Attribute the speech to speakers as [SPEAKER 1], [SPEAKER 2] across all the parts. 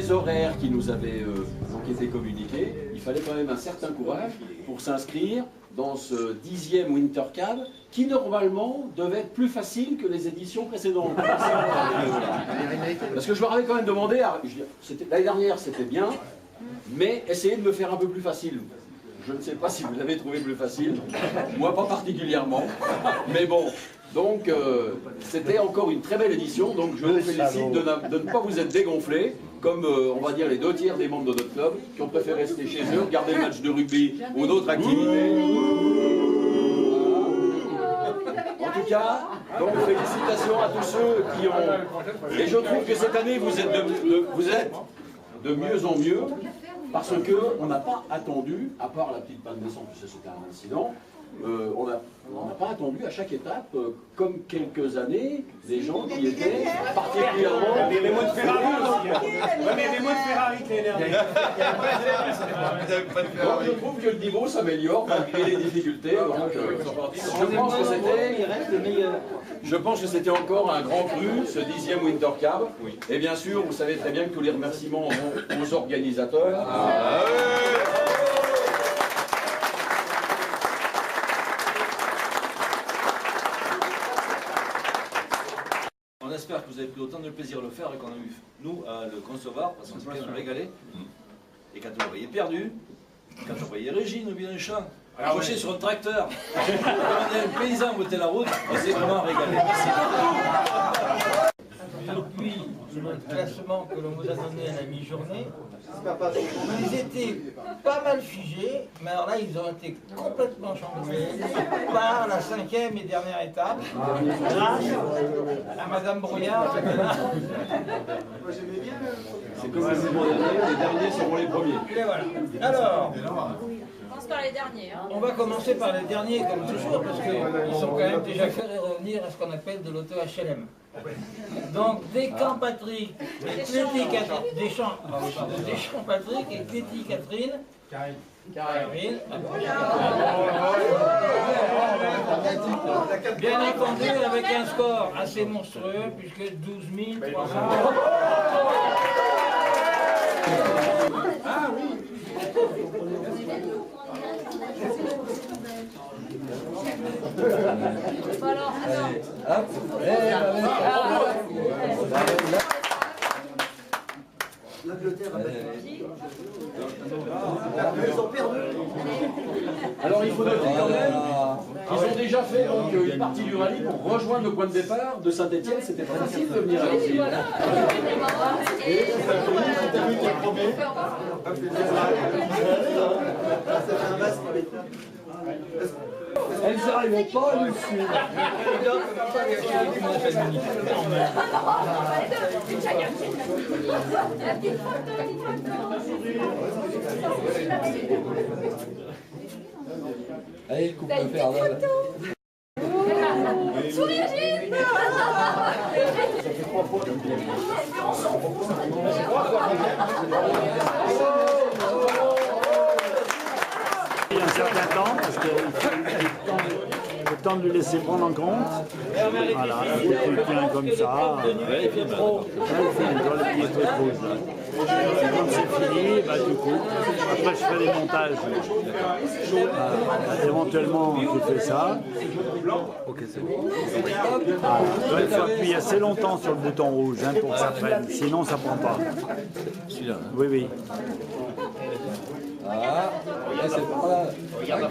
[SPEAKER 1] les horaires qui nous avaient donc été communiqués, il fallait quand même un certain courage pour s'inscrire dans ce 10e Winter Cab, qui normalement devait être plus facile que les éditions précédentes. Parce que je leur avais quand même demandé, l'année dernière c'était bien, mais essayez de me faire un peu plus facile. Je ne sais pas si vous l'avez trouvé plus facile, moi pas particulièrement, mais bon. Donc c'était encore une très belle édition, donc je vous félicite de ne pas vous être dégonflé, comme on va dire les 2/3 des membres de notre club, qui ont préféré rester chez eux, regarder le match de rugby ou d'autres activités. En tout cas, donc félicitations à tous ceux qui ont... Et je trouve que cette année vous êtes de mieux en mieux, parce qu'on n'a pas attendu, à part la petite panne d'essence, puisque c'était un incident, on n'a pas attendu à chaque étape, comme quelques années, des gens qui étaient particulièrement...
[SPEAKER 2] Il y avait les mots de Ferrari aussi. Oui, mais il y avait les mots de Ferrari qui énervaient.
[SPEAKER 1] Donc je trouve que le niveau s'améliore malgré les difficultés. Donc, je pense que c'était encore un grand cru, ce 10e Winter Cab. Et bien sûr, vous savez très bien que tous les remerciements vont aux organisateurs.
[SPEAKER 3] On espère que vous avez pris autant de plaisir à le faire qu'on a eu nous à le concevoir, parce qu'on s'est bien régalé. Et quand on voyait perdu, quand on voyait Régine au Bianchamp, accroché sur un tracteur, quand un paysan votait la route, on s'est vraiment régalé. Merci
[SPEAKER 4] Depuis notre classement que l'on vous a donné à la mi-journée, ils étaient pas mal figés, mais alors là ils ont été complètement chamboulés par la 5e et dernière étape, grâce à Madame Brouillard.
[SPEAKER 1] C'est comme le mouvement dernier, les derniers seront les premiers.
[SPEAKER 4] Et voilà. Alors,
[SPEAKER 5] On commence par les derniers. Hein.
[SPEAKER 4] on va commencer par les derniers comme toujours, parce qu'ils sont quand même déjà fait revenir à ce qu'on appelle de l'auto-HLM. Donc Deschamps Patrick et Cléty Catherine, Deschamps Patrick et Cléty Catherine, Karine, bien entendu avec un score assez monstrueux puisque 12 300. Ah oui.
[SPEAKER 5] Bon alors, attends.
[SPEAKER 1] Alors il faut noter quand même qu'ils ont déjà fait donc, une partie du rallye pour rejoindre le point de départ de Saint-Étienne. C'était très facile de venir à ici.
[SPEAKER 6] Elles n'arrivaient pas à nous suivre.
[SPEAKER 7] Allez, coupe le fer là.
[SPEAKER 5] Souriez, Gilles.
[SPEAKER 6] Un certain temps, parce qu'il faut le temps de lui laisser prendre en compte. Voilà, tu tiens comme ça. Elle fait le petit truc rouge là. Et quand c'est fini, bah, du coup, après je fais les montages. Éventuellement, tu fais ça.
[SPEAKER 7] Ok, c'est bon.
[SPEAKER 6] Il faut appuyer assez longtemps sur le bouton rouge hein, pour que ça prenne, sinon ça prend pas.
[SPEAKER 7] Celui-là.
[SPEAKER 6] Oui, oui.
[SPEAKER 7] Ah, là c'est pas là.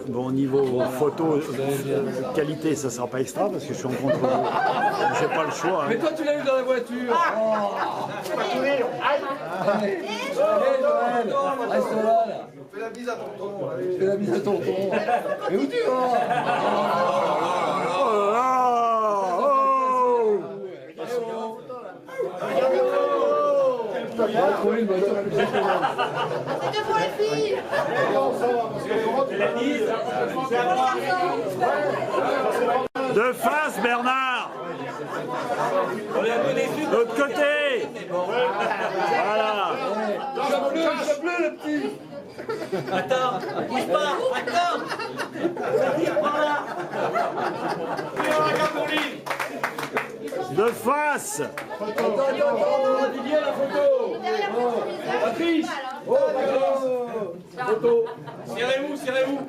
[SPEAKER 6] Bon, au niveau photo, qualité, ça ne sera pas extra parce que je suis en contrôle. J'ai pas le choix.
[SPEAKER 7] Mais toi tu l'as eu dans la voiture. Allez, Joël, reste là.
[SPEAKER 2] Fais la bise à tonton.
[SPEAKER 7] Fais la bise à tonton. Mais où tu vas?
[SPEAKER 6] Oh là là, oh.
[SPEAKER 7] On va trouver une voiture plus étonnante.
[SPEAKER 5] C'est pour les filles.
[SPEAKER 6] De face, Bernard. De l'autre côté. Voilà.
[SPEAKER 7] Je bleu le petit.
[SPEAKER 4] Attends, bouge pas, attends. Vas-y, prends là.
[SPEAKER 6] De De face.
[SPEAKER 1] Didier, la photo. Patrice. Photo. Serrez-vous, serrez-vous.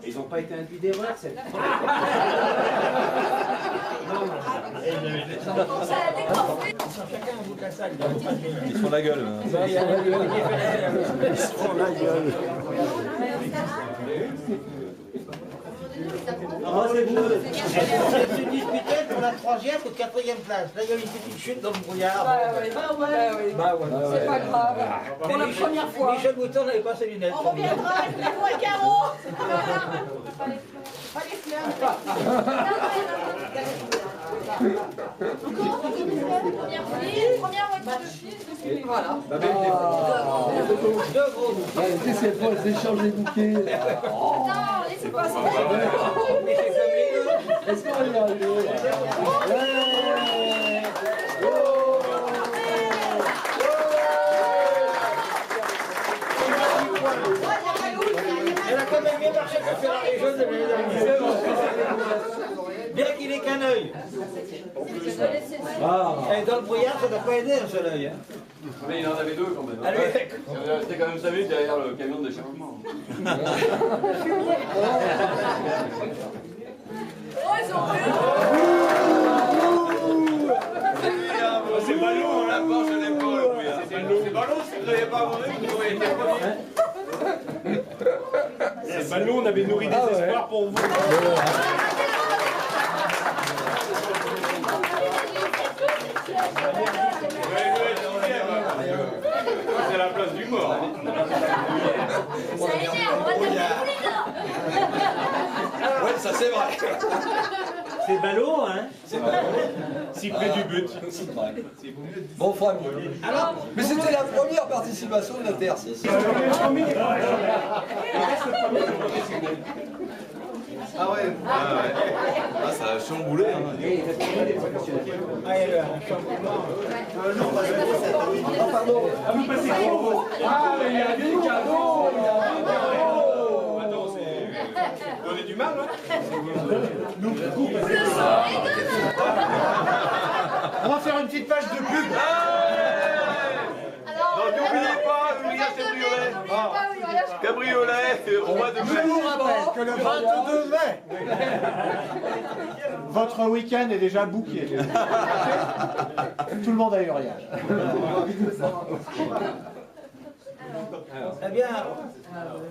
[SPEAKER 2] Ils n'ont pas été induits d'erreur, cette fois.
[SPEAKER 4] Chacun au bout de la salle.
[SPEAKER 3] Ils se font la gueule.
[SPEAKER 6] Ils se font la gueule.
[SPEAKER 4] C'est une disputée pour la 3e ou 4e place. Là, il y a eu une petite chute dans le brouillard.
[SPEAKER 5] C'est pas grave. Pour la première fois.
[SPEAKER 4] Michel Bouton n'avait pas ses lunettes.
[SPEAKER 5] On reviendra avec les voix carreaux. Pas les fleurs. Première voiture de fils. Voilà.
[SPEAKER 4] Deux gros.
[SPEAKER 7] Cette fois, ils échangent les bouquets.
[SPEAKER 5] Non, laissez passer.
[SPEAKER 4] Mais c'est comme les deux.
[SPEAKER 7] Est-ce qu'on va y arriver?
[SPEAKER 4] Elle a quand même mieux marché que Ferrari jaune de l'année dernière. Bien qu'il ait qu'un œil. Et dans le brouillard, ça n'a pas aidé un seul œil.
[SPEAKER 1] Mais il en avait deux quand même.
[SPEAKER 4] Allez.
[SPEAKER 1] C'était quand même 5 minutes derrière le camion de déchargement.
[SPEAKER 2] C'est ballon, on l'a pas, je l'aime pas le bruit. C'est ballon, si vous n'avez pas abandonné, vous auriez été premier. C'est ballon, on avait nourri des espoirs pour vous. C'est la place du mort.
[SPEAKER 5] Ça énerve, on va terminer plus là.
[SPEAKER 3] Oui, ça c'est vrai.
[SPEAKER 2] C'est ballon, hein? C'est ballon. Si près du but.
[SPEAKER 8] Bon, Franck. Mais c'était la première participation de la TR6.
[SPEAKER 3] Ah ouais. Ah, ça a chamboulé.
[SPEAKER 2] Ah, vous passez trop.
[SPEAKER 1] Ah, mais il y a des cadeaux.
[SPEAKER 2] Attends, c'est... On est du mal, hein?
[SPEAKER 4] On va faire une petite page de pub.
[SPEAKER 2] Non, n'oubliez pas, Cabriolet, roi de
[SPEAKER 4] Je vous rappelle que le 22 mai,
[SPEAKER 9] votre week-end est déjà booké. Tout le monde a eu rien.
[SPEAKER 4] eh bien,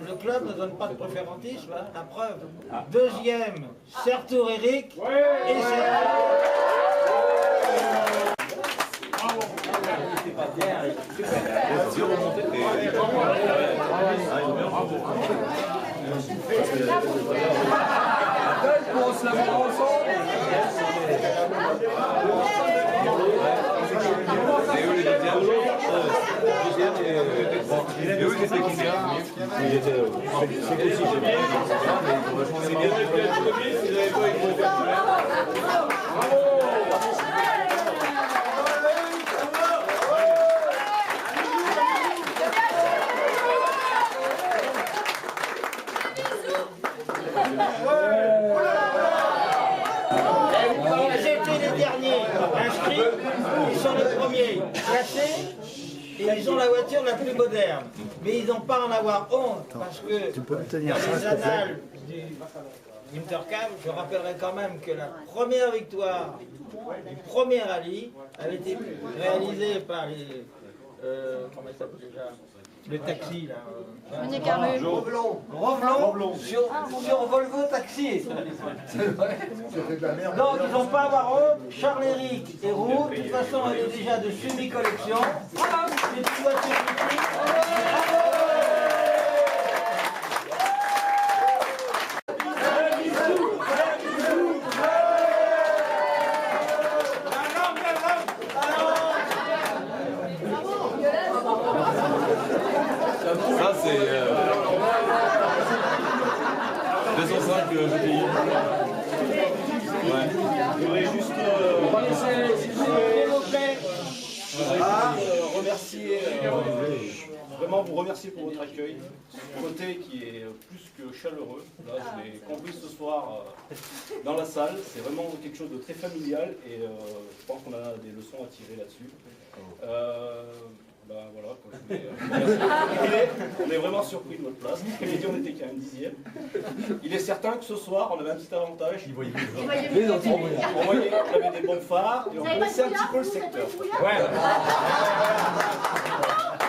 [SPEAKER 4] le club ne donne pas de préférentisme, hein, la preuve. Deuxième, Sertour Eric. Et
[SPEAKER 8] Pour se laver ensemble.
[SPEAKER 3] Et où les deuxièmes? Et où les étaient combien? Il était. C'est possible.
[SPEAKER 2] C'est bien de faire le premier, si vous n'avez pas écouté.
[SPEAKER 4] c'était les derniers inscrits, ils sont les premiers classés. Et ils ont la voiture la plus moderne. Mais ils n'ont pas à en avoir honte parce que
[SPEAKER 6] Tu peux me tenir
[SPEAKER 4] dans
[SPEAKER 6] ça,
[SPEAKER 4] les
[SPEAKER 6] s'il te plaît?
[SPEAKER 4] annales du Intercam, je rappellerai quand même que la première victoire du premier rallye avait été réalisée par les... comment il s'appelle déjà? Le taxi là.
[SPEAKER 5] René Caru.
[SPEAKER 8] Revelon. Sur Volvo Taxi. C'est vrai.
[SPEAKER 4] Donc ils n'ont pas à avoir honte. Charles-Éric et Roux, de toute façon elle est déjà de semi-collection. C'est une voiture mythique.
[SPEAKER 3] Ça, c'est 205 GTI. Ouais.
[SPEAKER 2] Je voudrais juste
[SPEAKER 1] S'il vous plaît.
[SPEAKER 8] Remercier
[SPEAKER 2] vraiment vous remercier pour votre accueil. Ce côté qui est plus que chaleureux. Là, je l'ai compris ce soir dans la salle. C'est vraiment quelque chose de très familial et je pense qu'on a des leçons à tirer là-dessus. Ben voilà, quoi. On est vraiment surpris de notre place. On était qu'à un dixième. Il est certain que ce soir, on avait un petit avantage. On avait des bons phares et on connaissait un petit peu le secteur. Ouais.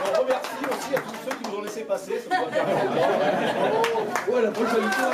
[SPEAKER 2] On remercie aussi à tous ceux qui nous ont laissé passer. Ça nous a permis de...
[SPEAKER 8] Ouais, la prochaine fois,